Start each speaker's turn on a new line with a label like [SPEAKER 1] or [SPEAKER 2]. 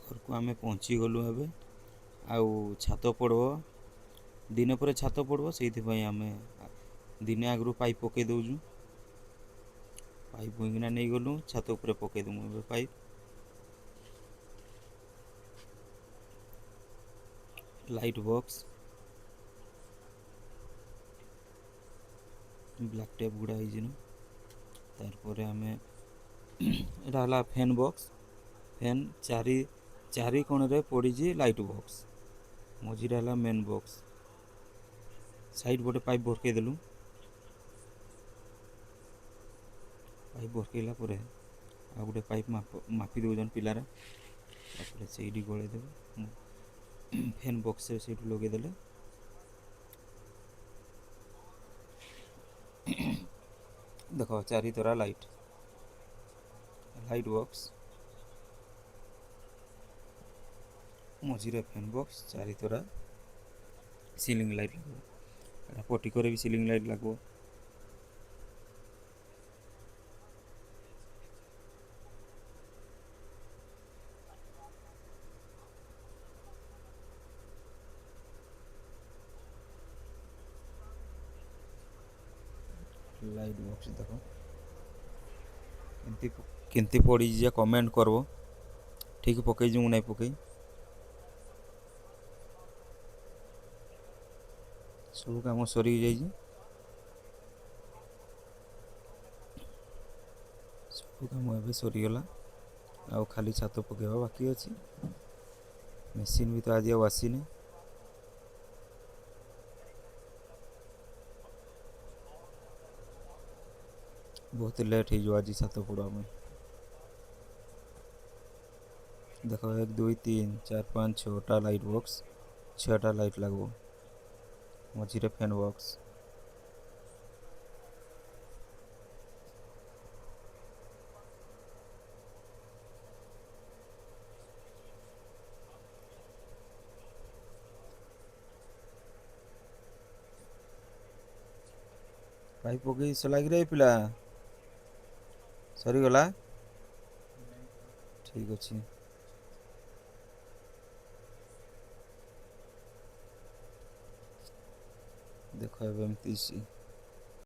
[SPEAKER 1] घर को आम पहुँची गलु ए आउ छात पड़ब दिन पर छात पड़ब से आम दिने आगु पाइप पकई दौचु पाइप बुईकिना नहीं गलु छात उपर पकईदेमु pipe light box black tape गुड़ा तार आम एटा फैन बॉक्स फैन चारि कोण रे पड़ी लाइट बॉक्स मझीरे है मेन बॉक्स साइड गोटे पाइप भरकईदेलु पाइप भरकईला आ गोटे पाइप मापी दौन पिलार से गलैदेवे फैन बॉक्स से लगेदेले देख चारि तरा लाइट बॉक्स मझीरे फैन बॉक्स चारि तरा सीलिंग लाइट लगे पटिकर भी सीलिंग लाइट लगे लाइट बॉक्स देख केमती पड़ी जा कमेंट करबो ठीक पकई जो नहीं पकई सब काम सरी जाइए सब काम ए सरीगला आ खाली छात पकेवा बाकी अच्छी मेसीन भी तो आज आसनी बहुत लेट हो आज छात पड़ा में देख 1 2 3 4 5 6टा लाइट बॉक्स 6टा लाइट लगो मझीरे फैन बॉक्स पाइप पकई सलागी पिला सरीगला ठीक अच्छे देख एमती